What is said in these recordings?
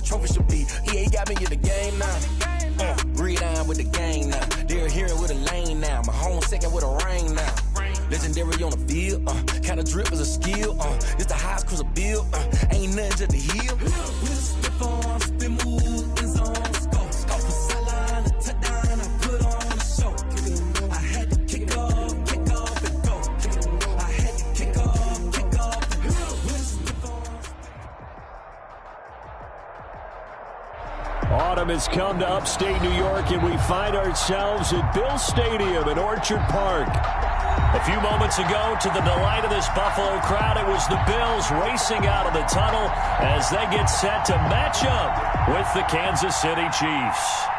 trophy should be. EA got me in the game now. Breathe on with the game now. They're here with a lane now. My home second with a ring now. Legendary on the field. Kind of drip is a skill. It's the highest cruiser bill. Ain't nothing just the heel. Spit on, spin move, in zone, scope. Scope for sideline, a touchdown. I put on a show. I had to kick off and go. I had to kick off and go. Autumn has come to upstate New York, and we find ourselves at Bills Stadium in Orchard Park. A few moments ago, to the delight of this Buffalo crowd, it was the Bills racing out of the tunnel as they get set to match up with the Kansas City Chiefs.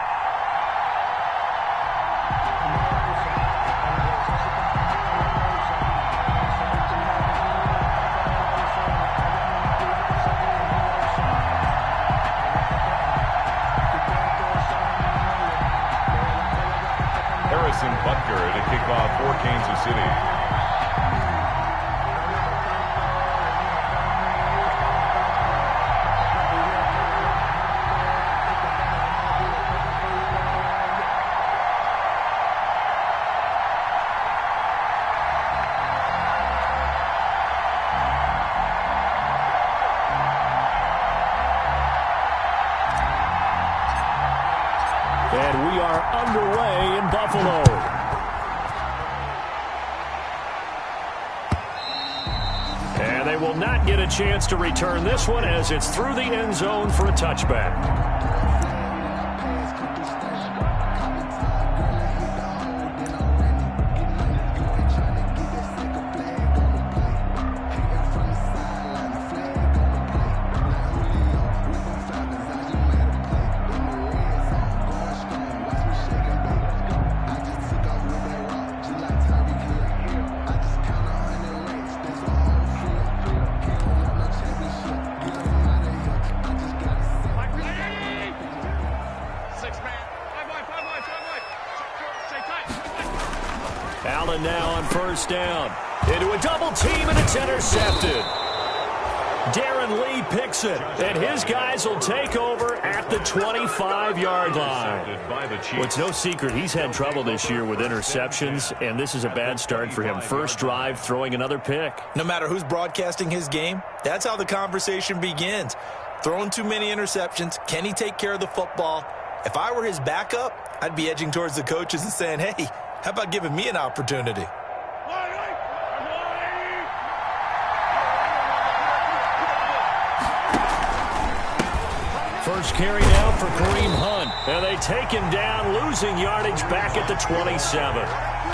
Butker to kick off for Kansas City. And we are underway in Buffalo. And they will not get a chance to return this one as it's through the end zone for a touchback. Allen now on first down. Into a double team, and it's intercepted. Darren Lee picks it, and his guys will take over at the 25-yard line. Well, it's no secret he's had trouble this year with interceptions, and this is a bad start for him. First drive, throwing another pick. No matter who's broadcasting his game, that's how the conversation begins. Throwing too many interceptions, can he take care of the football? If I were his backup, I'd be edging towards the coaches and saying, hey, how about giving me an opportunity? First carry now for Kareem Hunt. And they take him down, losing yardage back at the 27.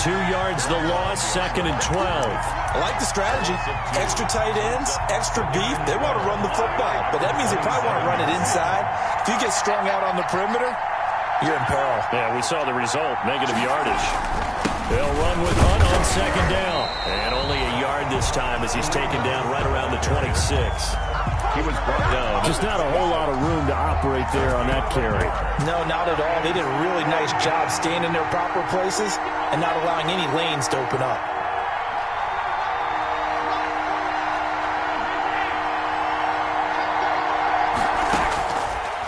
2 yards the loss, 2nd and 12. I like the strategy. Extra tight ends, extra beef. They want to run the football, but that means they probably want to run it inside. If you get strung out on the perimeter, you're in peril. Yeah, we saw the result, negative yardage. They'll run with Hunt on 2nd down. And only a yard this time as he's taken down right around the 26. He was brought down. Just not a whole lot of room to operate there on that carry. No, not at all. They did a really nice job staying in their proper places and not allowing any lanes to open up.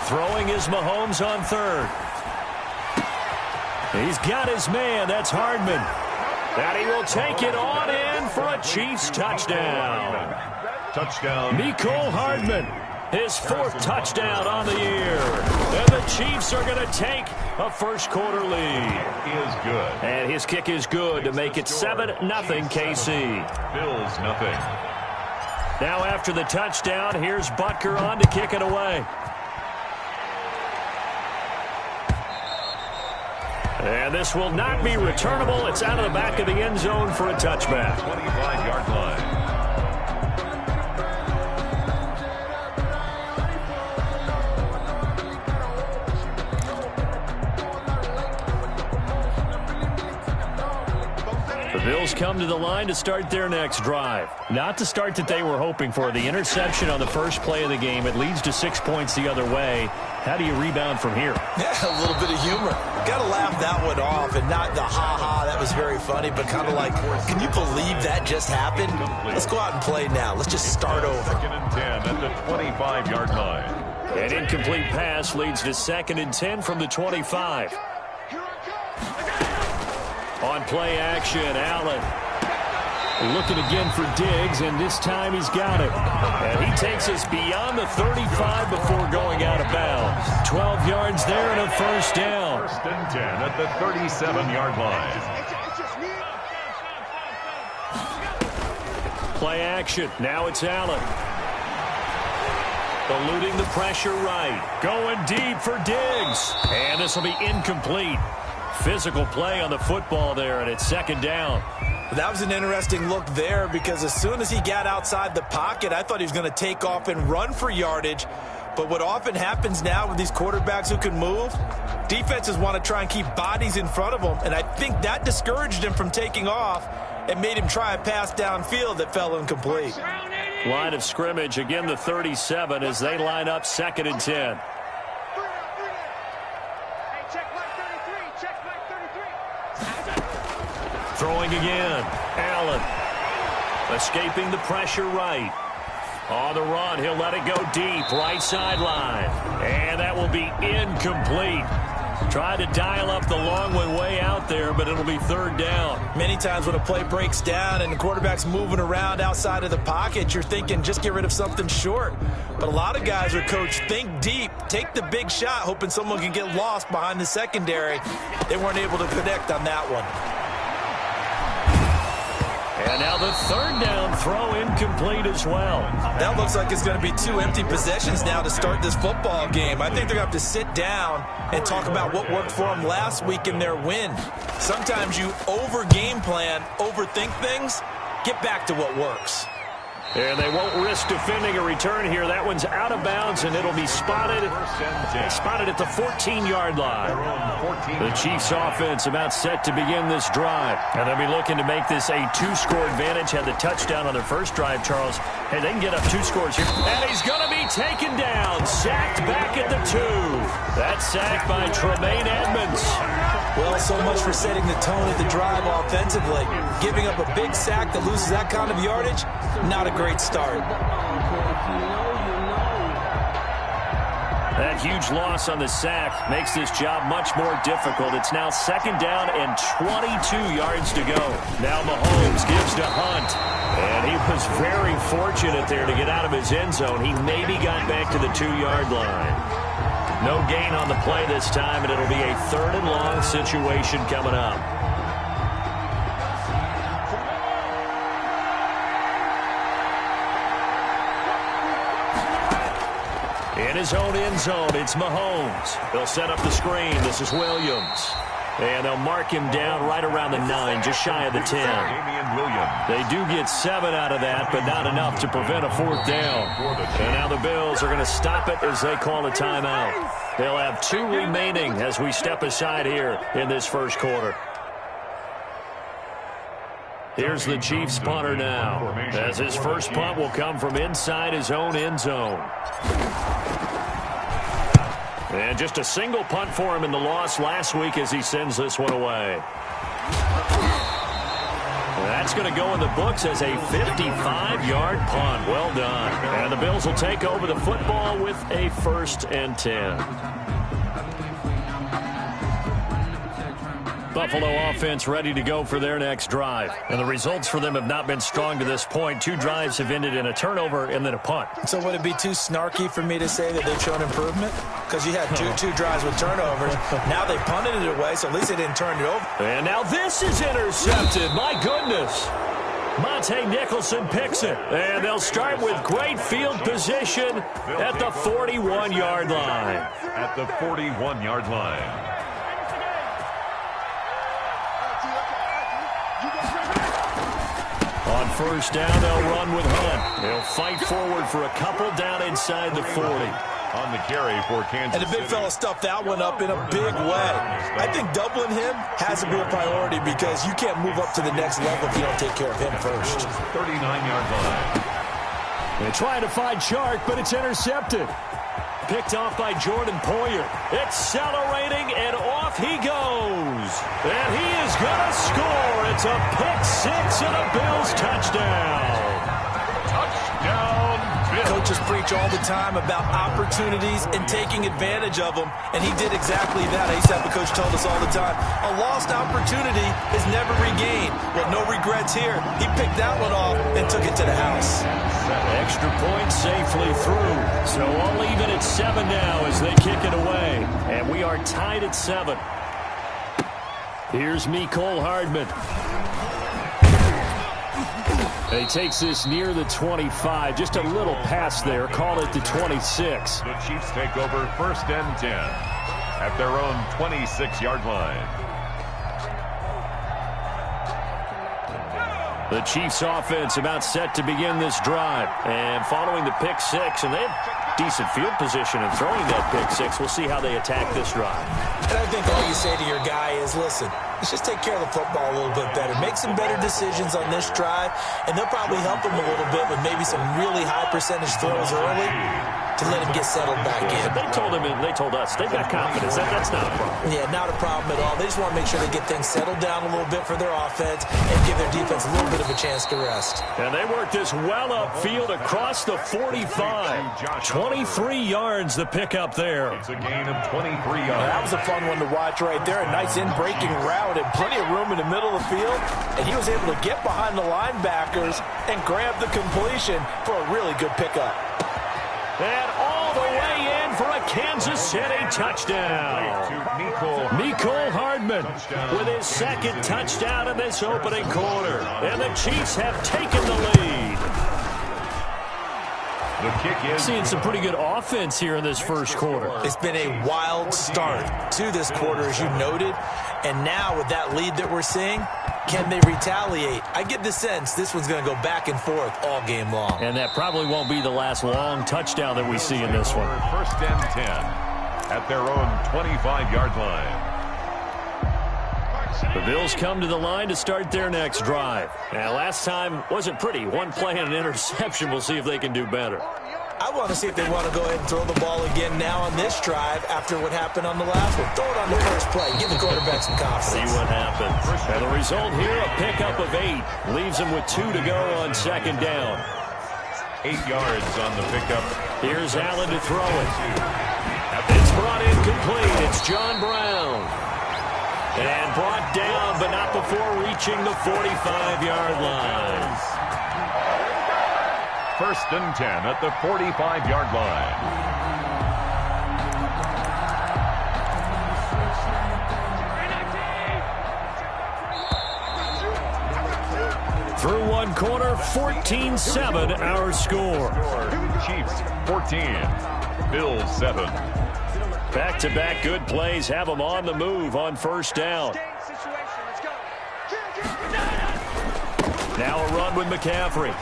Throwing is Mahomes on 3rd. He's got his man. That's Hardman. And he will take it on in for a Chiefs touchdown. Touchdown. Mecole Hardman, his 4th touchdown on the year. And the Chiefs are going to take a first-quarter lead. Is good. And his kick is good to make it 7-0 KC. Bills nothing. Now after the touchdown, here's Butker on to kick it away. And this will not be returnable. It's out of the back of the end zone for a touchback. 25-yard line. The Bills come to the line to start their next drive. Not the start that they were hoping for. The interception on the first play of the game. It leads to 6 points the other way. How do you rebound from here? Yeah, a little bit of humor. Got to laugh that one off and not the ha-ha, that was very funny, but kind of like, can you believe that just happened? Let's go out and play now. Let's just start over. 2nd and 10 at the 25-yard line. An incomplete pass leads to 2nd and 10 from the 25. On play action, Allen looking again for Diggs, and this time he's got it. And he takes us beyond the 35 before going out of bounds. 12 yards there and a first down. 1st and 10 at the 37-yard line. Play action. Now it's Allen. Eluding the pressure right. Going deep for Diggs. And this will be incomplete. Physical play on the football there, and it's 2nd down. That was an interesting look there because as soon as he got outside the pocket, I thought he was going to take off and run for yardage. But what often happens now with these quarterbacks who can move, defenses want to try and keep bodies in front of them, and I think that discouraged him from taking off and made him try a pass downfield that fell incomplete. Line of scrimmage, again the 37 as they line up 2nd and 10. Throwing again. Allen escaping the pressure right. On the run, he'll let it go deep. Right sideline. And that will be incomplete. Try to dial up the long one way out there, but it'll be 3rd down. Many times when a play breaks down and the quarterback's moving around outside of the pocket, you're thinking just get rid of something short. But a lot of guys are coached, think deep, take the big shot, hoping someone can get lost behind the secondary. They weren't able to connect on that one. And now the 3rd down throw incomplete as well. That looks like it's going to be 2 empty possessions now to start this football game. I think they're going to have to sit down and talk about what worked for them last week in their win. Sometimes you over-game plan, overthink things, get back to what works. And they won't risk defending a return here. That one's out of bounds, and it'll be spotted at the 14-yard line. The Chiefs offense about set to begin this drive. And they'll be looking to make this a 2-score advantage. Had the touchdown on their first drive, Charles. Hey, they can get up 2 scores here. And he's going to be taken down. Sacked back at the 2. That's sacked by Tremaine Edmonds. Well, so much for setting the tone of the drive offensively. Giving up a big sack that loses that kind of yardage, not a great start. That huge loss on the sack makes this job much more difficult. It's now 2nd down and 22 yards to go. Now Mahomes gives to Hunt. And he was very fortunate there to get out of his end zone. He maybe got back to the 2-yard line. No gain on the play this time, and it'll be a 3rd and long situation coming up. In his own end zone, it's Mahomes. They'll set up the screen. This is Williams. And they'll mark him down right around the 9, just shy of the 10. They do get 7 out of that, but not enough to prevent a 4th down. And now the Bills are going to stop it as they call a timeout. They'll have 2 remaining as we step aside here in this first quarter. Here's the Chiefs punter now, as his first punt will come from inside his own end zone. And just a single punt for him in the loss last week as he sends this one away. That's going to go in the books as a 55-yard punt. Well done. And the Bills will take over the football with a 1st and 10. Buffalo offense ready to go for their next drive. And the results for them have not been strong to this point. 2 drives have ended in a turnover and then a punt. So would it be too snarky for me to say that they've shown improvement? Because you had two drives with turnovers. Now they punted it away, so at least they didn't turn it over. And now this is intercepted. My goodness. Monte Nicholson picks it. And they'll start with great field position at the 41-yard line. At the 41-yard line. On 1st down, they'll run with Hunt. They'll fight forward for a couple down inside the 40. On the carry for Kansas And the big fella stuffed that one up in a big way. I think doubling him has to be a priority because you can't move up to the next level if you don't take care of him first. 39-yard line. They're trying to find Chark, but it's intercepted. Picked off by Jordan Poyer. Accelerating, and off he goes. And he is going to score. It's a pick 6 and a Bills touchdown. Touchdown, Bills. Coaches preach all the time about opportunities and taking advantage of them, and he did exactly that. I used to have a coach told us all the time, a lost opportunity is never regained. Well, no regrets here. He picked that one off and took it to the house. Extra point safely through. So all even at 7 now as they kick it away. And we are tied at 7. Here's Mecole Hardman. He takes this near the 25. Just a little pass there. Call it the 26. The Chiefs take over 1st and 10 at their own 26-yard line. The Chiefs offense about set to begin this drive. And following the pick 6, and they have decent field position and throwing that pick 6. We'll see how they attack this drive. And I think all you say to your guy is, listen, let's just take care of the football a little bit better. Make some better decisions on this drive, and they'll probably help him a little bit with maybe some really high percentage throws early to let him get settled back in. They told us they've got confidence. That's not a problem. Yeah, not a problem at all. They just want to make sure they get things settled down a little bit for their offense and give their defense a little bit of a chance to rest. And they work this well upfield across the 45. 23 yards the pickup there. It's a gain of 23 yards. That was a fun one to watch right there. A nice in-breaking route and plenty of room in the middle of the field. And he was able to get behind the linebackers and grab the completion for a really good pickup. And all the way in for a Kansas City touchdown. Mecole Hardman with his second touchdown in this opening quarter. And the Chiefs have taken the lead. The kick is seeing some pretty good offense here in this first quarter. It's been a wild start to this quarter, as you noted. And now with that lead that we're seeing, can they retaliate? I get the sense this one's going to go back and forth all game long. And that probably won't be the last long touchdown that we see in this one. 1st and 10 at their own 25-yard line. The Bills come to the line to start their next drive. Now, last time wasn't pretty. One play and an interception. We'll see if they can do better. I want to see if they want to go ahead and throw the ball again now on this drive after what happened on the last one. Throw it on the first play. Give the quarterback some confidence. See what happens. And the result here, a pickup of 8. Leaves them with 2 to go on 2nd down. 8 yards on the pickup. Here's Allen to throw it. It's brought in complete. It's John Brown. And brought down, but not before reaching the 45-yard line. 1st and 10 at the 45-yard line. Through one quarter, 14-7 our score. Chiefs 14, Bills 7. Back-to-back good plays have them on the move on 1st down. Now a run with McCaffrey.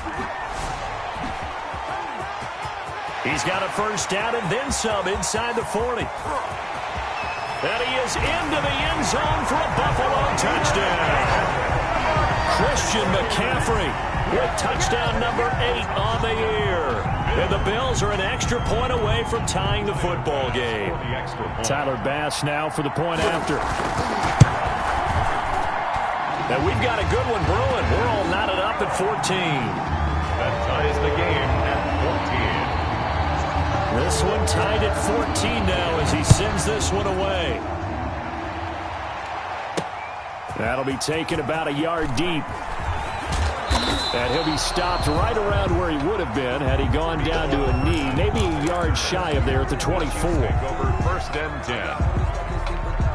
He's got a 1st down and then some inside the 40. And he is into the end zone for a Buffalo touchdown. Christian McCaffrey with touchdown number 8 on the year. And the Bills are an extra point away from tying the football game. Tyler Bass now for the point after. And we've got a good one brewing. We're all knotted up at 14. That ties the game at 14. This one tied at 14 now as he sends this one away. That'll be taken about a yard deep. And he'll be stopped right around where he would have been had he gone down to a knee, maybe a yard shy of there at the 24. Over 1st and 10.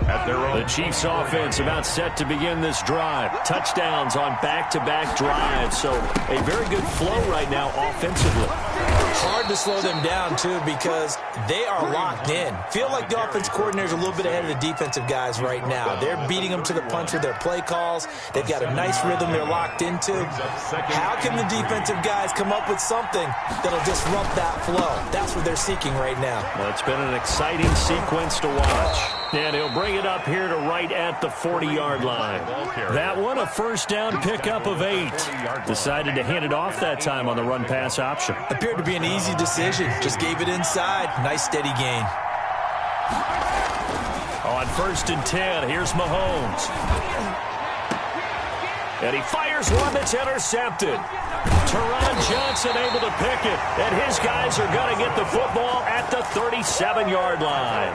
At their own. The Chiefs offense about set to begin this drive. Touchdowns on back-to-back drives. So a very good flow right now offensively. Hard to slow them down, too, because they are locked in. Feel like the offense coordinator's a little bit ahead of the defensive guys right now. They're beating them to the punch with their play calls. They've got a nice rhythm they're locked into. How can the defensive guys come up with something that'll disrupt that flow? That's what they're seeking right now. Well, it's been an exciting sequence to watch. And he'll bring it up here to right at the 40-yard line. That one, a 1st down pickup of 8. Decided to hand it off that time on the run-pass option. Appeared to be an easy decision. Just gave it inside. Nice steady gain. On 1st and 10, here's Mahomes. And he fires one that's intercepted. Teron Johnson able to pick it, and his guys are going to get the football at the 37-yard line.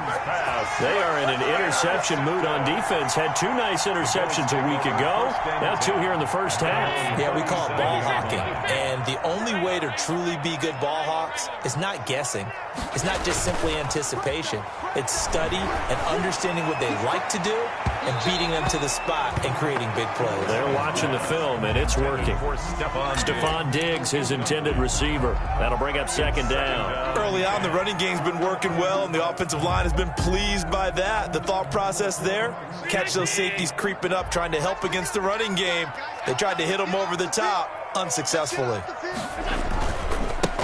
They are in an interception mood on defense. Had 2 nice interceptions a week ago. Now 2 here in the first half. Yeah, we call it ball hawking. And the only way to truly be good ball hawks is not guessing. It's not just simply anticipation. It's study and understanding what they like to do and beating them to the spot and creating big plays. They're watching the film, and it's working. Stephon Diggs, his intended receiver. That'll bring up second down. Early on, the running game's been working well, and the offensive line has been pleased by that. The thought process there, catch those safeties creeping up, trying to help against the running game. They tried to hit them over the top, unsuccessfully.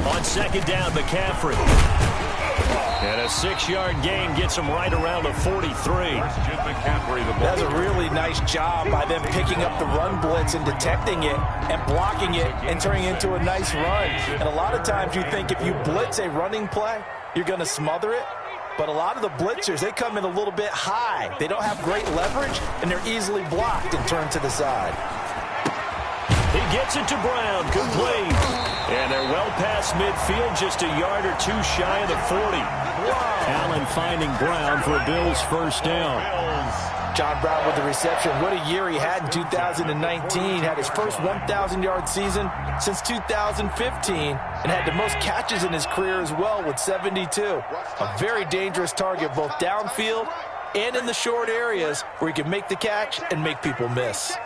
On second down, McCaffrey. And a 6-yard gain gets him right around the 43. That's a really nice job by them picking up the run blitz and detecting it and blocking it and turning it into a nice run. And a lot of times you think if you blitz a running play, you're going to smother it. But a lot of the blitzers, they come in a little bit high. They don't have great leverage, and they're easily blocked and turned to the side. He gets it to Brown, complete. And they're well past midfield, just a yard or 2 shy of the 40. Allen finding Brown for a Bills first down. John Brown with the reception. What a year he had in 2019. Had his first 1,000-yard season since 2015 and had the most catches in his career as well with 72. A very dangerous target both downfield and in the short areas where he can make the catch and make people miss.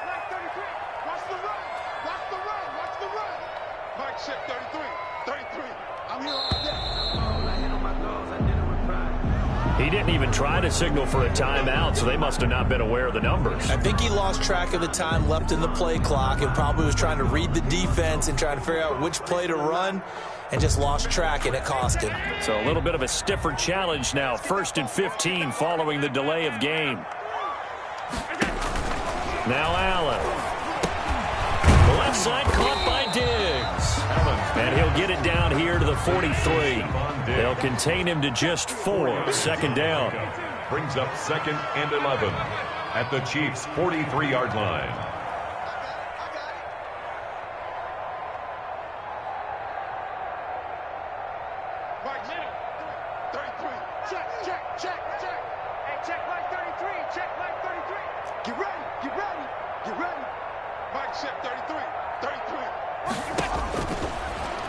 He didn't even try to signal for a timeout, so they must have not been aware of the numbers. I think he lost track of the time left in the play clock and probably was trying to read the defense and trying to figure out which play to run and just lost track, and it cost him. So a little bit of a stiffer challenge now. 1st and 15 following the delay of game. Now Allen. The left side caught by Diggs. And he'll get it down here to the 43. They'll contain him to just 4. Second down. Brings up 2nd and 11 at the Chiefs' 43-yard line.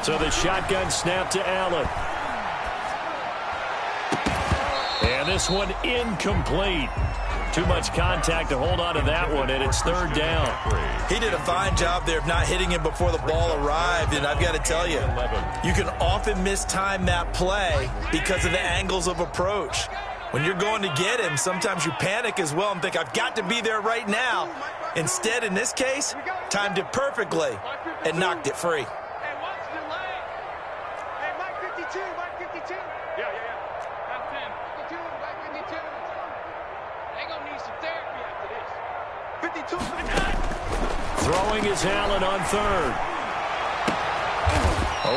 So the shotgun snap to Allen. And this one incomplete. Too much contact to hold on to that one, and it's 3rd down. He did a fine job there of not hitting him before the ball arrived, and I've got to tell you, you can often mistime that play because of the angles of approach. When you're going to get him, sometimes you panic as well and think, I've got to be there right now. Instead, in this case, timed it perfectly and knocked it free. Throwing is Allen on 3rd.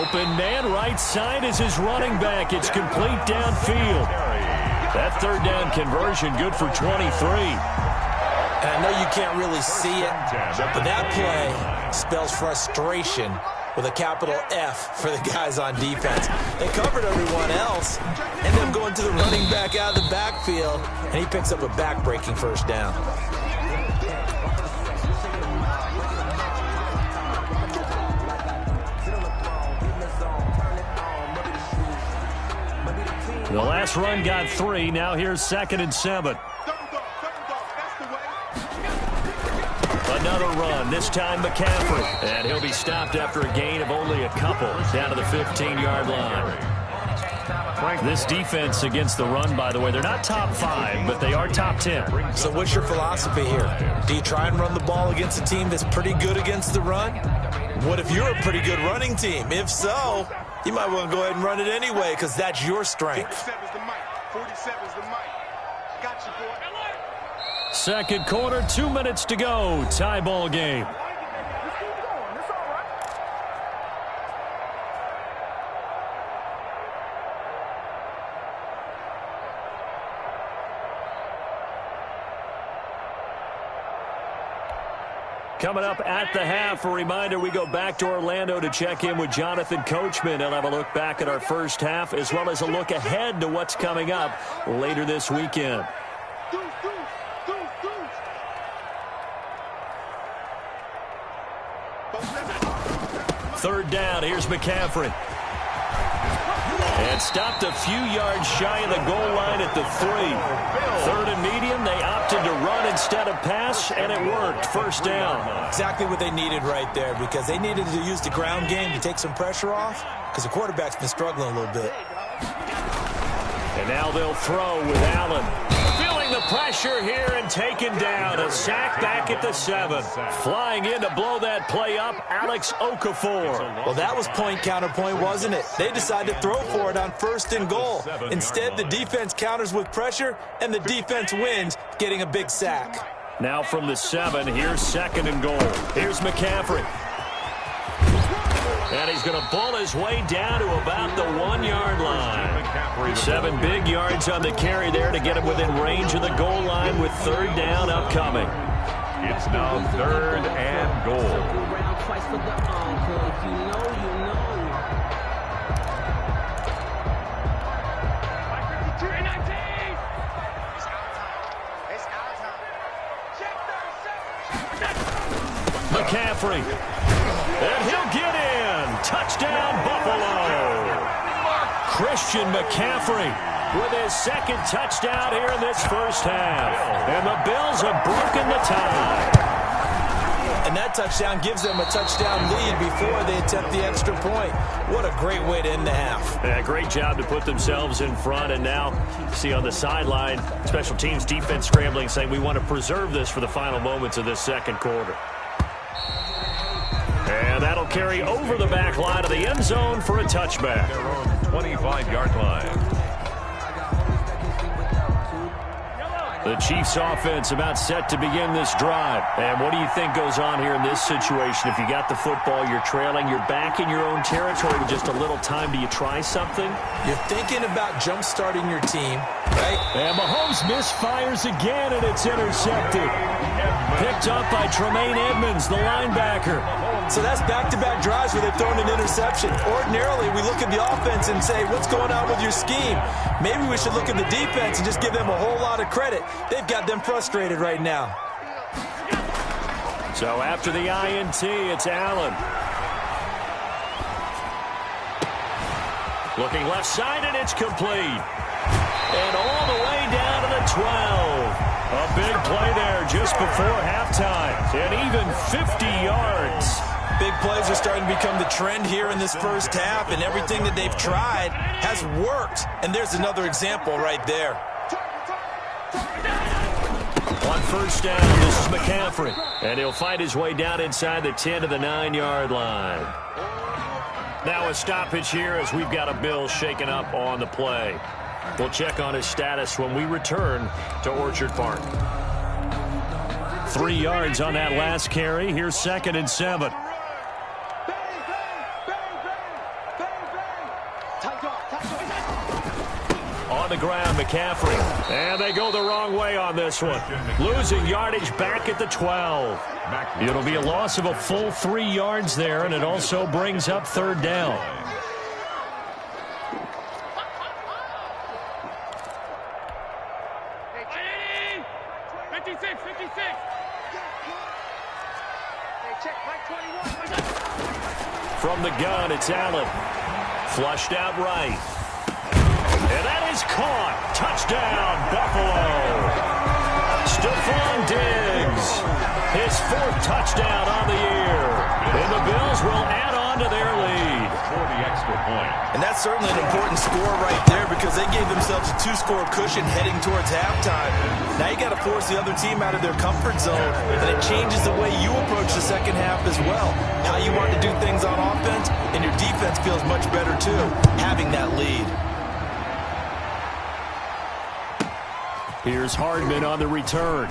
Open man right side is his running back. It's complete downfield. That 3rd down conversion good for 23. And I know you can't really see it, but that play spells frustration with a capital F for the guys on defense. They covered everyone else, end up going to the running back out of the backfield, and he picks up a back-breaking first down. The last run got 3. Now here's 2nd and 7. Another run, this time McCaffrey. And he'll be stopped after a gain of only a couple down to the 15-yard line. This defense against the run, by the way, they're not top 5, but they are top 10. So what's your philosophy here? Do you try and run the ball against a team that's pretty good against the run? What if you're a pretty good running team? If so, you might want to go ahead and run it anyway because that's your strength. 47's the mic. 47's the mic. Got you, boy. Second quarter, 2 minutes to go. Tie ball game. Coming up at the half, a reminder, we go back to Orlando to check in with Jonathan Coachman. He'll have a look back at our first half as well as a look ahead to what's coming up later this weekend. Third down, here's McCaffrey. And stopped a few yards shy of the goal line at the 3. Third and medium, they opted to run instead of pass, and it worked. First down. Exactly what they needed right there, because they needed to use the ground game to take some pressure off, because the quarterback's been struggling a little bit. And now they'll throw with Allen. Feeling the pressure here and taken down. A sack back at the 7. Flying in to blow that play up, Alex Okafor. Well, that was point counterpoint, wasn't it? They decided to throw for it on 1st and goal. Instead, the defense counters with pressure, and the defense wins, getting a big sack. Now from the 7, here's 2nd and goal. Here's McCaffrey. And he's going to bull his way down to about the 1-yard line. 7 big yards on the carry there to get him within range of the goal line with 3rd down upcoming. It's now 3rd and goal. McCaffrey. And he'll get in. Touchdown, Buffalo. Christian McCaffrey with his 2nd touchdown here in this first half. And the Bills have broken the tie. And that touchdown gives them a touchdown lead before they attempt the extra point. What a great way to end the half. Yeah, great job to put themselves in front. And now, see on the sideline, special teams defense scrambling, saying we want to preserve this for the final moments of this 2nd quarter. And that'll carry over the back line of the end zone for a touchback. Their own 25-yard line. The Chiefs offense about set to begin this drive. And what do you think goes on here in this situation? If you got the football, you're trailing, you're back in your own territory with just a little time. Do you try something? You're thinking about jump-starting your team, right? And Mahomes misfires again, and it's intercepted. Picked up by Tremaine Edmonds, the linebacker. So that's back-to-back drives where they've thrown an interception. Ordinarily, we look at the offense and say, what's going on with your scheme? Maybe we should look at the defense and just give them a whole lot of credit. They've got them frustrated right now. So after the INT, it's Allen. Looking left side, and it's complete. And all the way down to the 12. A big play there just before halftime. And even 50 yards. Big plays are starting to become the trend here in this first half, and everything that they've tried has worked. And there's another example right there. On first down, this is McCaffrey. And he'll find his way down inside the 10 to the 9-yard line. Now a stoppage here as we've got a Bill shaken up on the play. We'll check on his status when we return to Orchard Park. 3 yards on that last carry. Here's 2nd and 7. On the ground, McCaffrey. And they go the wrong way on this one. Losing yardage back at the 12. It'll be a loss of a full 3 yards there, and it also brings up 3rd down. From the gun, it's Allen. Flushed out right. And that is caught. Touchdown, Buffalo. Stephon Diggs. His 4th touchdown on the year. And the Bills will add on to their lead. For the extra point. And that's certainly an important score right there because they gave themselves a 2-score cushion heading towards halftime. Now you got to force the other team out of their comfort zone, and it changes the way you approach the second half as well. How you want to do things on offense, and your defense feels much better too, having that lead. Here's Hardman on the return.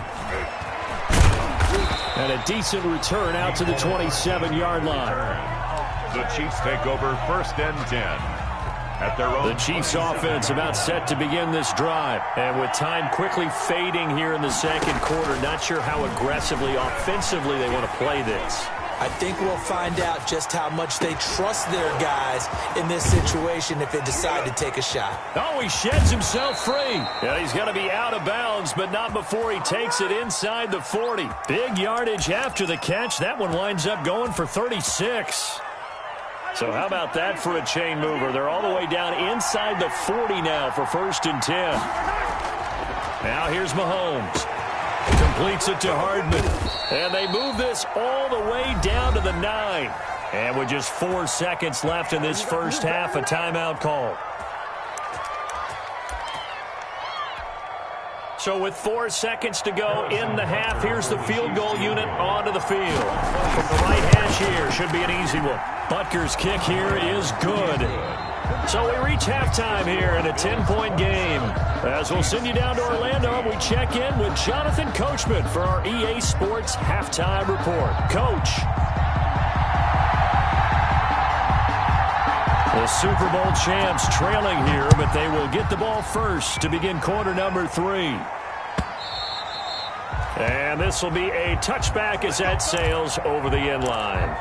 And a decent return out to the 27-yard line. The Chiefs take over 1st and 10. at their own. The Chiefs offense about set to begin this drive. And with time quickly fading here in the second quarter, not sure how aggressively, offensively they want to play this. I think we'll find out just how much they trust their guys in this situation if they decide to take a shot. Oh, he sheds himself free. Yeah, he's going to be out of bounds, but not before he takes it inside the 40. Big yardage after the catch. That one winds up going for 36. So how about that for a chain mover? They're all the way down inside the 40 now for 1st and 10. Now here's Mahomes. Completes it to Hardman. And they move this all the way down to the 9. And with just 4 seconds left in this first half, a timeout call. So with 4 seconds to go in the half, here's the field goal unit onto the field. From the right hash here, should be an easy one. Butker's kick here is good. So we reach halftime here in a 10-point game. As we'll send you down to Orlando, we check in with Jonathan Coachman for our EA Sports Halftime Report. Coach. The Super Bowl champs trailing here, but they will get the ball first to begin quarter number 3. And this will be a touchback as that sails over the end line.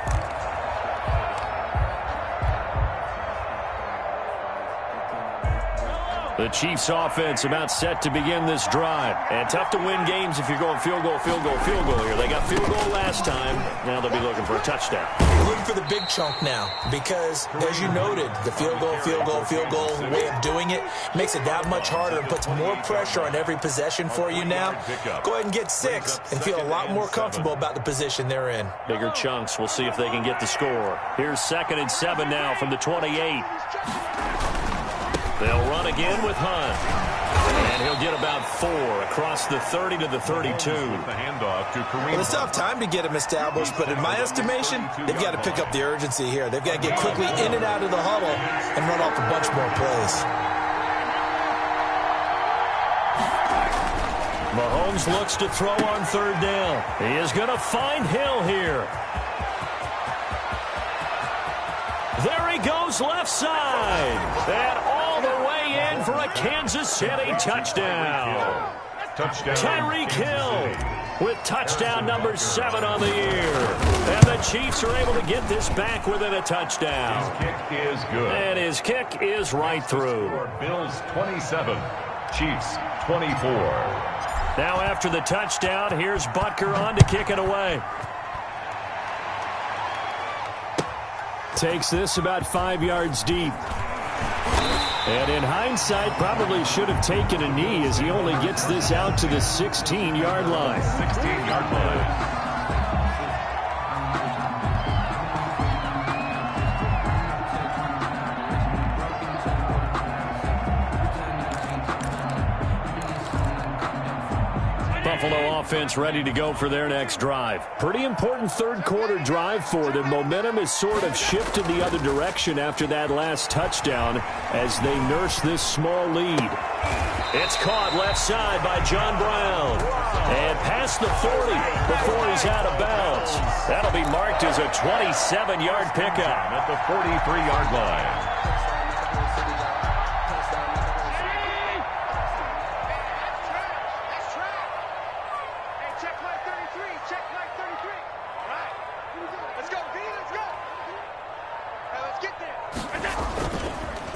The Chiefs offense about set to begin this drive. And tough to win games if you're going field goal, field goal, field goal here. They got field goal last time. Now they'll be looking for a touchdown. They're looking for the big chunk now because, as you noted, the field goal way of doing it makes it that much harder and puts more pressure on every possession for you now. Go ahead and get 6 and feel a lot more comfortable about the position they're in. Bigger chunks. We'll see if they can get the score. Here's 2nd and 7 now from the 28. They'll run again with Hunt. And he'll get about 4 across the 30 to the 32. The handoff to Kareem. Well, they still have time to get him established, but in my estimation, they've got to pick up the urgency here. They've got to get quickly in and out of the huddle and run off a bunch more plays. Mahomes looks to throw on 3rd down. He is going to find Hill here. There he goes left side. And all the way in for a Kansas City touchdown. Tyreek Hill with touchdown number 7 on the year. And the Chiefs are able to get this back within a touchdown. His kick is good. And his kick is right through. Bills 27, Chiefs 24. Now after the touchdown, here's Butker on to kick it away. Takes this about 5 yards deep. And in hindsight, probably should have taken a knee as he only gets this out to the 16-yard line. 16-yard line. Buffalo offense ready to go for their next drive. Pretty important 3rd quarter drive for them. Momentum has sort of shifted the other direction after that last touchdown as they nurse this small lead. It's caught left side by John Brown. And past the 40 before he's out of bounds. That'll be marked as a 27-yard pickup. At the 43-yard line.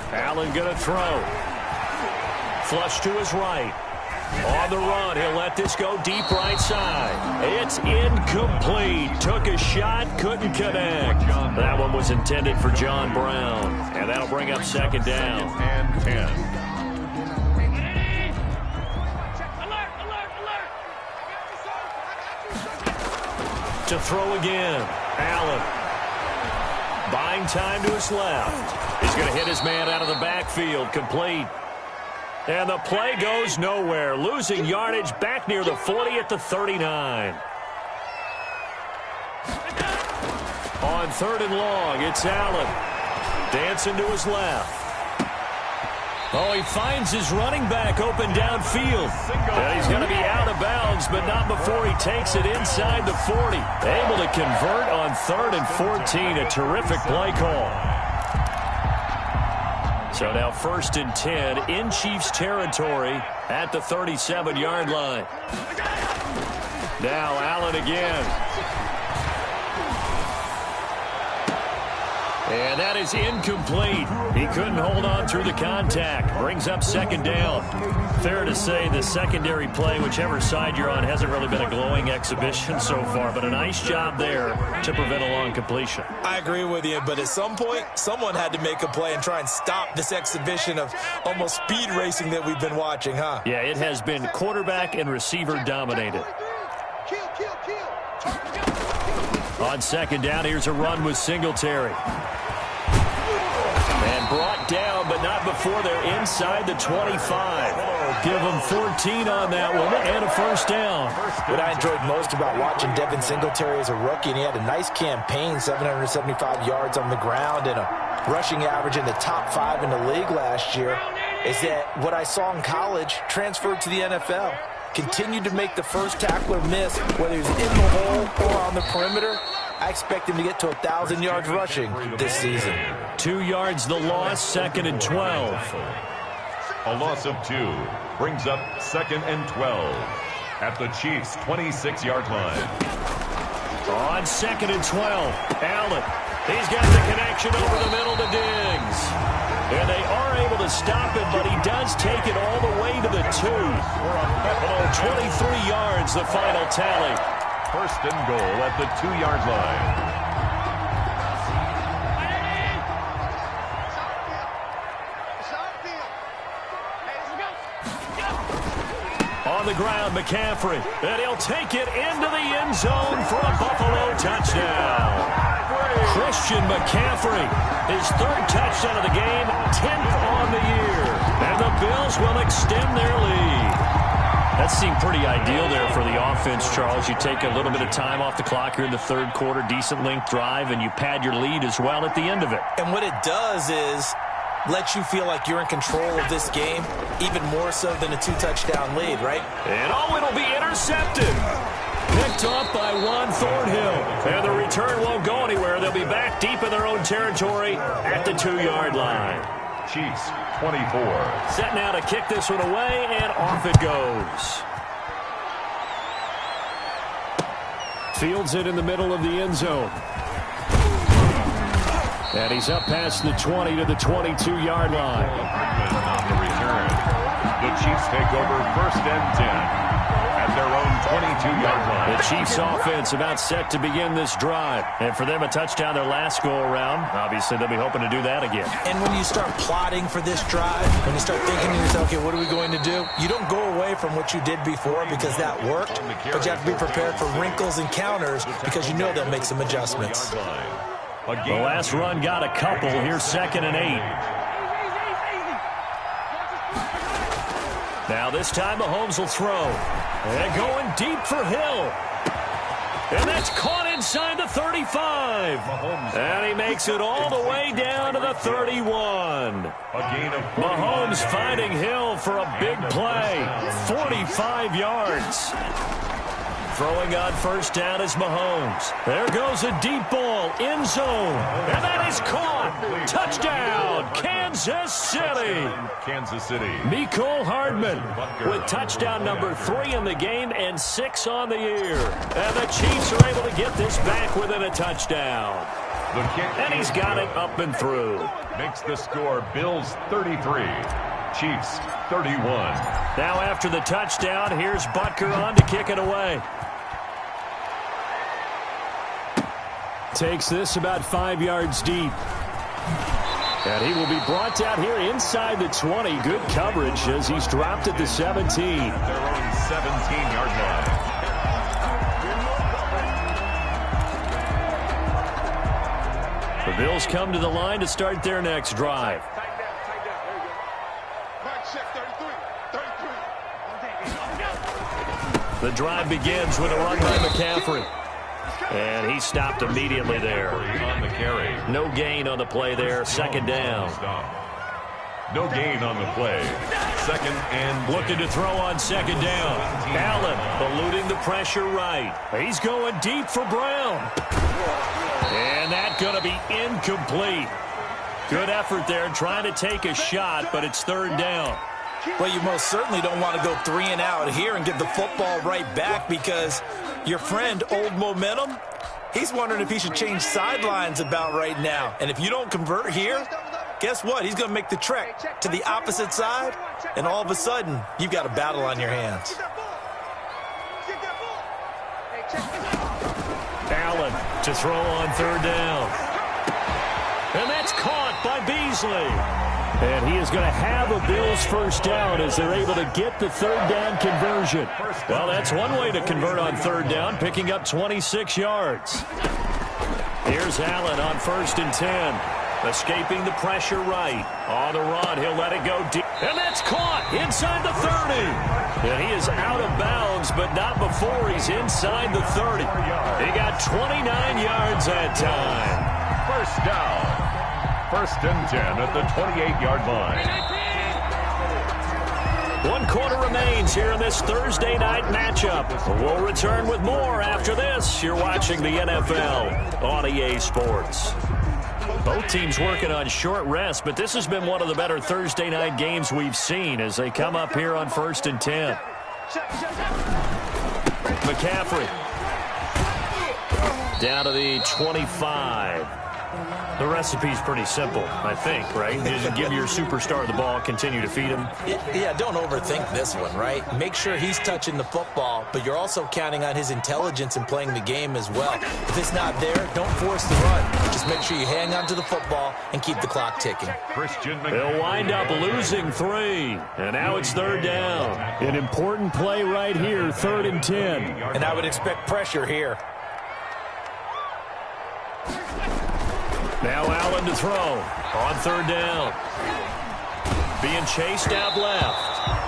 Allen going to throw. Flush to his right. On the run, he'll let this go deep right side. It's incomplete. Took a shot, couldn't connect. That one was intended for John Brown. And that'll bring up 2nd down. And 10. To throw again. Allen. Buying time to his left. He's going to hit his man out of the backfield. Complete. And the play goes nowhere. Losing yardage back near the 40 at the 39. On 3rd and long, it's Allen. Dancing to his left. Oh, he finds his running back open downfield. And he's going to be out of bounds, but not before he takes it inside the 40. Able to convert on 3rd and 14. A terrific play call. So now 1st and 10 in Chiefs territory at the 37-yard line. Now Allen again. And that is incomplete. He couldn't hold on through the contact. Brings up 2nd down. Fair to say the secondary play, whichever side you're on, hasn't really been a glowing exhibition so far, but a nice job there to prevent a long completion. I agree with you, but at some point, someone had to make a play and try and stop this exhibition of almost speed racing that we've been watching, huh? Yeah, it has been quarterback and receiver dominated. On 2nd down, here's a run with Singletary. And brought down, but not before they're inside the 25. Give them 14 on that one and a 1st down. What I enjoyed most about watching Devin Singletary as a rookie, and he had a nice campaign, 775 yards on the ground and a rushing average in the top 5 in the league last year, is that what I saw in college transferred to the NFL. Continued to make the first tackler miss, whether he's in the hole or on the perimeter. I expect him to get to 1,000 yards rushing this season. 2 yards the loss, 2nd and 12. A loss of 2 brings up 2nd and 12 at the Chiefs' 26-yard line. On 2nd and 12, Allen. He's got the connection over the middle to Diggs. And they are able to stop it, but he does take it all the way to the 2. 23 yards, the final tally. 1st and goal at the 2-yard line. On the ground, McCaffrey. And he'll take it into the end zone for a Buffalo touchdown. Christian McCaffrey, his 3rd touchdown of the game, 10th on the year. And the Bills will extend their lead. That seemed pretty ideal there for the offense, Charles. You take a little bit of time off the clock here in the 3rd quarter, decent length drive, and you pad your lead as well at the end of it. And what it does is let you feel like you're in control of this game, even more so than a 2-touchdown lead, right? And it'll be intercepted. Picked off by Juan Thornhill. And the return won't go anywhere. They'll be back deep in their own territory at the 2-yard line. Chiefs 24. Set now to kick this one away, and off it goes. Fields it in the middle of the end zone. And he's up past the 20 to the 22-yard line. On the return, the Chiefs take over 1st and 10 at their own 22-yard line. The Chiefs offense about set to begin this drive. And for them, a touchdown their last go-around. Obviously, they'll be hoping to do that again. And when you start plotting for this drive, when you start thinking to yourself, okay, what are we going to do? You don't go away from what you did before because that worked, but you have to be prepared for wrinkles and counters because you know they'll make some adjustments. The last run got a couple. Here's 2nd and 8. Now this time Mahomes will throw. And going deep for Hill. And that's caught inside the 35. And he makes it all the way down to the 31. Mahomes finding Hill for a big play. 45 yards. Throwing on 1st down is Mahomes. There goes a deep ball, end zone. And that is caught. Touchdown, Kansas City. Mecole Hardman with touchdown number 3 in the game and 6 on the year. And the Chiefs are able to get this back within a touchdown. And he's got it up and through. Makes the score Bills 33. Chiefs 31. Now after the touchdown, here's Butker on to kick it away. Takes this about 5 yards deep. And he will be brought down here inside the 20. Good coverage as he's dropped at the 17. Their own 17-yard line. The Bills come to the line to start their next drive. The drive begins with a run by McCaffrey. And he stopped immediately there. On the carry. No gain on the play there. 2nd down. No gain on the play. 2nd and looking to throw on 2nd down. Allen eluding the pressure right. He's going deep for Brown. And that's going to be incomplete. Good effort there trying to take a shot, but it's third down. Well, you most certainly don't want to go 3 and out here and give the football right back because your friend, Old Momentum, he's wondering if he should change sidelines about right now. And if you don't convert here, guess what? He's going to make the trek to the opposite side, and all of a sudden, you've got a battle on your hands. Allen to throw on third down. And that's caught by Beasley. And he is going to have a Bills first down as they're able to get the third down conversion. Well, that's one way to convert on third down, picking up 26 yards. Here's Allen on 1st and 10. Escaping the pressure right. On the run, he'll let it go deep. And that's caught inside the 30. And he is out of bounds, but not before he's inside the 30. He got 29 yards that time. First down. 1st and 10 at the 28-yard line. 1 quarter remains here in this Thursday night matchup. We'll return with more after this. You're watching the NFL on EA Sports. Both teams working on short rest, but this has been one of the better Thursday night games we've seen as they come up here on 1st and 10. McCaffrey down to the 25. The recipe's pretty simple, I think, right? Just give your superstar the ball, continue to feed him. Yeah, don't overthink this one, right? Make sure he's touching the football, but you're also counting on his intelligence in playing the game as well. If it's not there, don't force the run. Just make sure you hang on to the football and keep the clock ticking. They'll wind up losing 3, and now it's third down. An important play right here, 3rd and 10. And I would expect pressure here. Now Allen to throw on 3rd down. Being chased out left.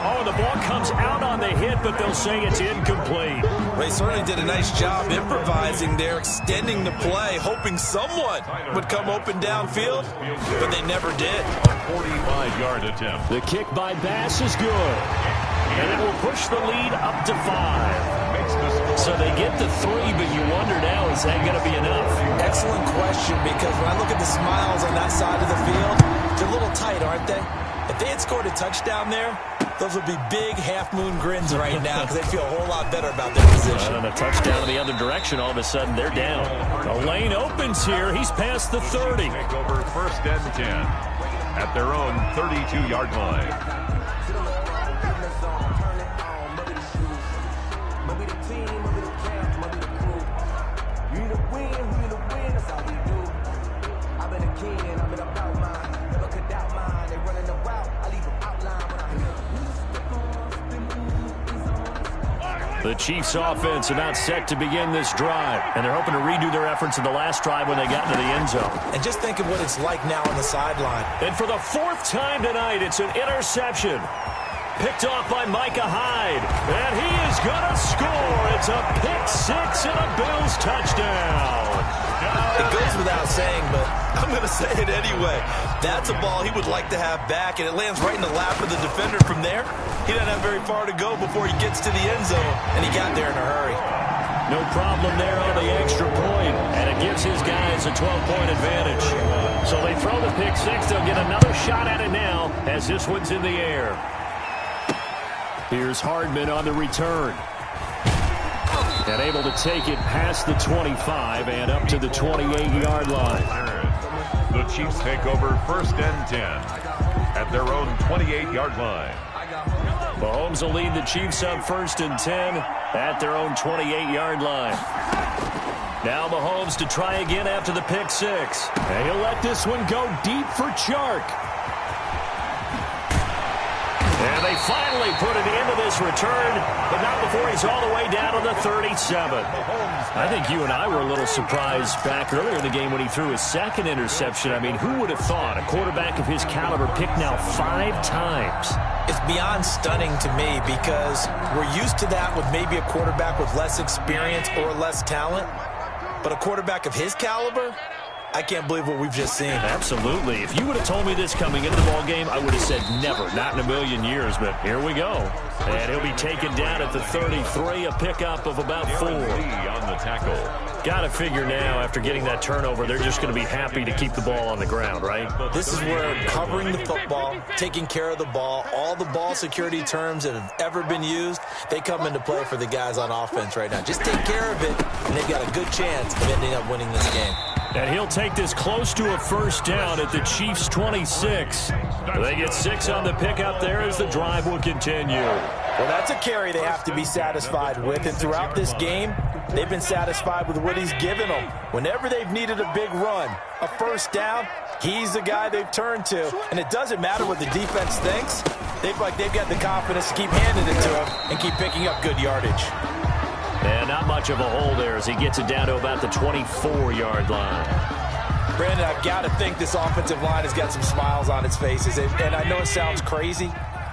Oh, the ball comes out on the hit, but they'll say it's incomplete. Well, he certainly did a nice job improvising there, extending the play, hoping someone would come open downfield, but they never did. 45-yard attempt. The kick by Bass is good. And it will push the lead up to 5. So they get to 3, but you wonder now, is that going to be enough? Excellent question, because when I look at the smiles on that side of the field, they're a little tight, aren't they? If they had scored a touchdown there, those would be big half-moon grins right now because they feel a whole lot better about their position. And a touchdown in the other direction, all of a sudden they're down. The lane opens here. He's past the 30. Take over 1st and 10 at their own 32-yard line. The Chiefs offense about set to begin this drive, and they're hoping to redo their efforts in the last drive when they got into the end zone. And just think of what it's like now on the sideline. And for the 4th time tonight, it's an interception. Picked off by Micah Hyde, and he is going to score. It's a pick 6 and a Bills touchdown. It goes without saying, but I'm going to say it anyway. That's a ball he would like to have back, and it lands right in the lap of the defender from there. He doesn't have very far to go before he gets to the end zone, and he got there in a hurry. No problem there on the extra point, and it gives his guys a 12-point advantage. So they throw the pick 6. They'll get another shot at it now as this one's in the air. Here's Hardman on the return. And able to take it past the 25 and up to the 28-yard line. The Chiefs take over 1st and 10 at their own 28-yard line. Mahomes will lead the Chiefs up 1st and 10 at their own 28-yard line. Now Mahomes to try again after the pick 6. And he'll let this one go deep for Chark. And they finally put an end to this return, but not before he's all the way down to the 37. I think you and I were a little surprised back earlier in the game when he threw his 2nd interception. I mean, who would have thought a quarterback of his caliber picked now 5 times? It's beyond stunning to me because we're used to that with maybe a quarterback with less experience or less talent. But a quarterback of his caliber, I can't believe what we've just seen. Absolutely. If you would have told me this coming into the ball game, I would have said never, not in a million years, but here we go. And he'll be taken down at the 33, a pickup of about 4. On the tackle. Got to figure now, after getting that turnover, they're just going to be happy to keep the ball on the ground, right? This is where covering the football, taking care of the ball, all the ball security terms that have ever been used, they come into play for the guys on offense right now. Just take care of it, and they've got a good chance of ending up winning this game. And he'll take this close to a first down at the Chiefs' 26. They get 6 on the pickup there as the drive will continue. Well, that's a carry they have to be satisfied with. And throughout this game, they've been satisfied with what he's given them. Whenever they've needed a big run, a first down, he's the guy they've turned to. And it doesn't matter what the defense thinks. They've got the confidence to keep handing it to him and keep picking up good yardage. And not much of a hole there as he gets it down to about the 24-yard line. Brandon, I've got to think this offensive line has got some smiles on its faces. And I know it sounds crazy,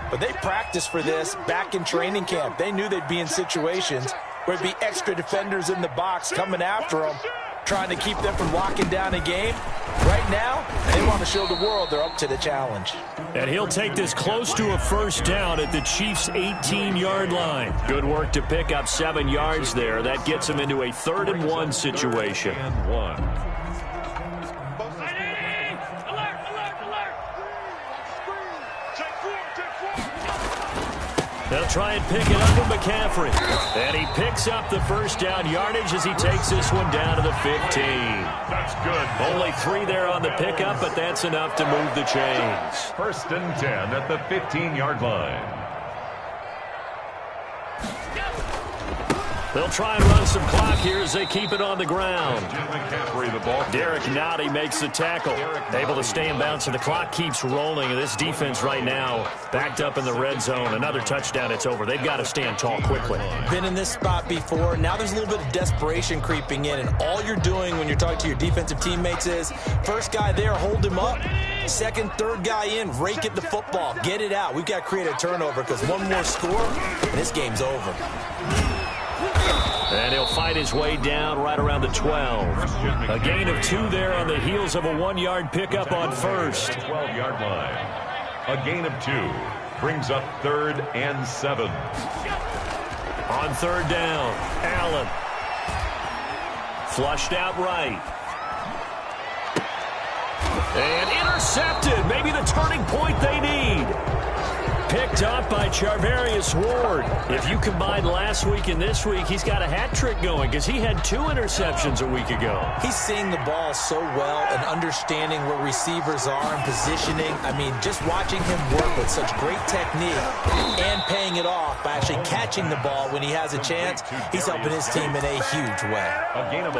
but they practiced for this back in training camp. They knew they'd be in situations where there'd be extra defenders in the box coming after them, trying to keep them from locking down a game. Right now, they want to show the world they're up to the challenge. And he'll take this close to a first down at the Chiefs' 18-yard line. Good work to pick up 7 yards there. That gets him into a 3rd-and-1 situation. And 1. They'll try and pick it up with McCaffrey. And he picks up the first down yardage as he takes this one down to the 15. That's good. Only 3 there on the pickup, but that's enough to move the chains. 1st and 10 at the 15-yard line. They'll try and run some clock here as they keep it on the ground. McCaffrey, the ball. Derek Nottie makes the tackle. Able to stay in bounds, and the clock keeps rolling. And this defense right now backed up in the red zone. Another touchdown, it's over. They've got to stand tall quickly. Been in this spot before. Now there's a little bit of desperation creeping in, and all you're doing when you're talking to your defensive teammates is, first guy there, hold him up. Second, third guy in, rake at the football. Get it out. We've got to create a turnover because one more score, and this game's over. And he'll fight his way down right around the 12. A gain of 2 there on the heels of a 1-yard pickup on first. 12-yard line. A gain of 2 brings up 3rd and 7. On 3rd down, Allen. Flushed out right. And intercepted. Maybe the turning point they need. Picked up by Charvarius Ward. If you combine last week and this week, he's got a hat trick going because he had 2 interceptions a week ago. He's seeing the ball so well and understanding where receivers are and positioning. I mean, just watching him work with such great technique and paying it off by actually catching the ball when he has a chance, he's helping his team in a huge way.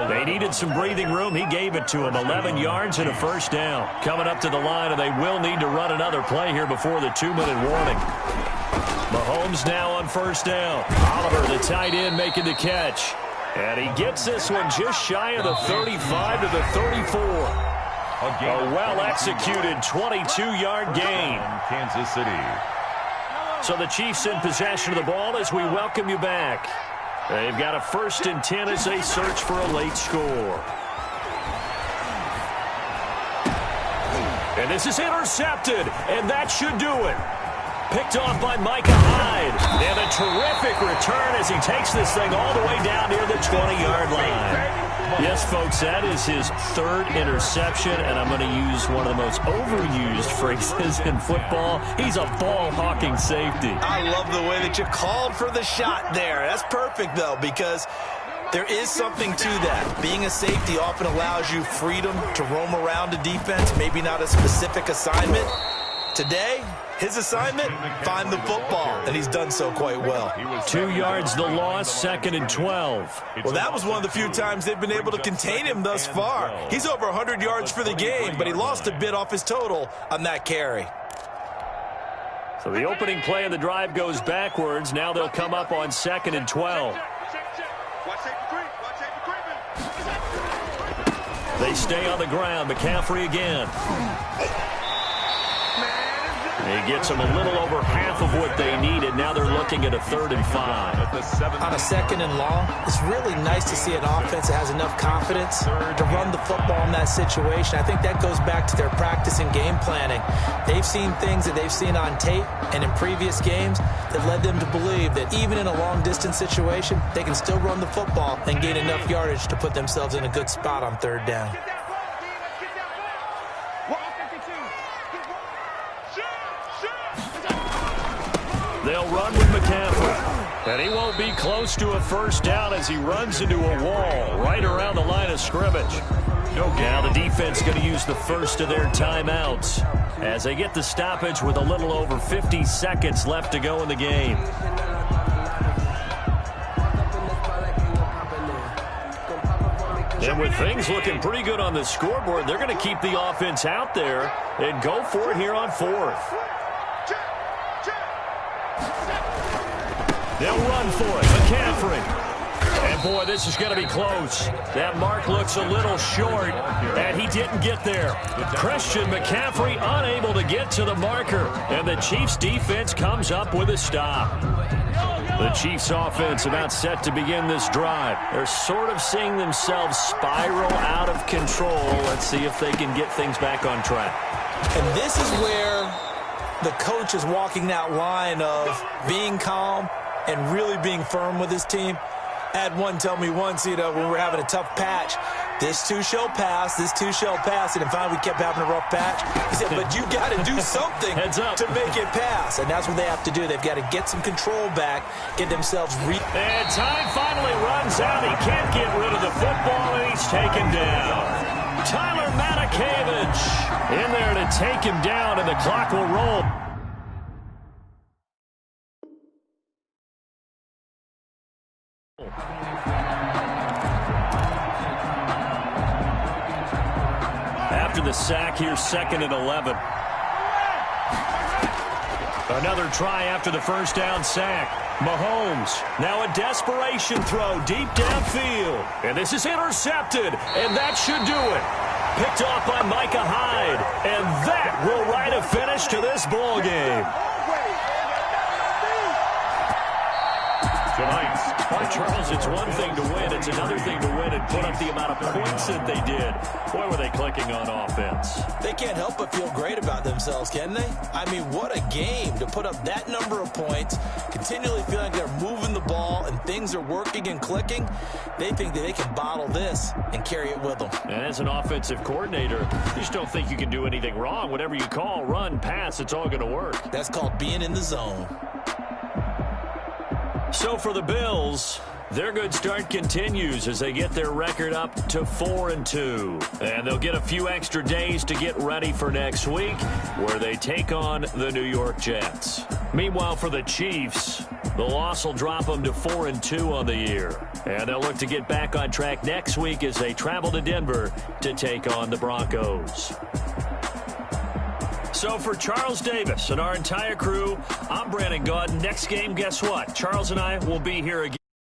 They needed some breathing room. He gave it to him. 11 yards and a first down. Coming up to the line, and they will need to run another play here before the 2-minute warning. Mahomes now on first down. Oliver, the tight end, making the catch. And he gets this one just shy of the 35 to the 34. A well-executed 22-yard gain. Kansas City. So the Chiefs in possession of the ball as we welcome you back. They've got a 1st and 10 as they search for a late score. And this is intercepted, and that should do it. Picked off by Micah Hyde. And a terrific return as he takes this thing all the way down near the 20-yard line. Yes, folks, that is his 3rd interception, and I'm going to use one of the most overused phrases in football. He's a ball-hawking safety. I love the way that you called for the shot there. That's perfect, though, because there is something to that. Being a safety often allows you freedom to roam around a defense, maybe not a specific assignment. Today, his assignment, find the football, and he's done so quite well. 2 yards the loss, 2nd and 12. Well, that was one of the few times they've been able to contain him thus far. He's over 100 yards for the game, but he lost a bit off his total on that carry. So the opening play of the drive goes backwards. Now they'll come up on 2nd and 12. They stay on the ground. McCaffrey again. He gets them a little over half of what they needed. Now they're looking at a 3rd and 5. On a 2nd and long, it's really nice to see an offense that has enough confidence to run the football in that situation. I think that goes back to their practice and game planning. They've seen things that they've seen on tape and in previous games that led them to believe that even in a long-distance situation, they can still run the football and gain enough yardage to put themselves in a good spot on 3rd down. They'll run with McCaffrey. And he won't be close to a 1st down as he runs into a wall right around the line of scrimmage. Now the defense going to use the first of their timeouts as they get the stoppage with a little over 50 seconds left to go in the game. And with things looking pretty good on the scoreboard, they're going to keep the offense out there and go for it here on 4th. They'll run for it. McCaffrey. And, boy, this is going to be close. That mark looks a little short, and he didn't get there. Christian McCaffrey unable to get to the marker, and the Chiefs' defense comes up with a stop. The Chiefs' offense about set to begin this drive. They're sort of seeing themselves spiral out of control. Let's see if they can get things back on track. And this is where the coach is walking that line of being calm and really being firm with his team. I had one tell me once, when we were having a tough patch, this too shall pass, this too shall pass, and finally we kept having a rough patch. He said, but you got to do something to make it pass, and that's what they have to do. They've got to get some control back, get themselves And time finally runs out. He can't get rid of the football, and he's taken down. Tyler Matakevich in there to take him down, and the clock will roll. After the sack, here's 2nd and 11. Another try after the 1st down sack. Mahomes, now a desperation throw deep downfield. And this is intercepted, and that should do it. Picked off by Micah Hyde, and that will write a finish to this ball game. Charles, it's one thing to win. It's another thing to win and put up the amount of points that they did. Boy, were they clicking on offense. They can't help but feel great about themselves, can they? I mean, what a game to put up that number of points, continually feel like they're moving the ball and things are working and clicking. They think that they can bottle this and carry it with them. And as an offensive coordinator, you just don't think you can do anything wrong. Whatever you call, run, pass, it's all going to work. That's called being in the zone. So for the Bills, their good start continues as they get their record up to 4-2. And they'll get a few extra days to get ready for next week, where they take on the New York Jets. Meanwhile, for the Chiefs, the loss will drop them to 4-2 on the year. And they'll look to get back on track next week as they travel to Denver to take on the Broncos. So for Charles Davis and our entire crew, I'm Brandon Gaudin. Next game, guess what? Charles and I will be here again.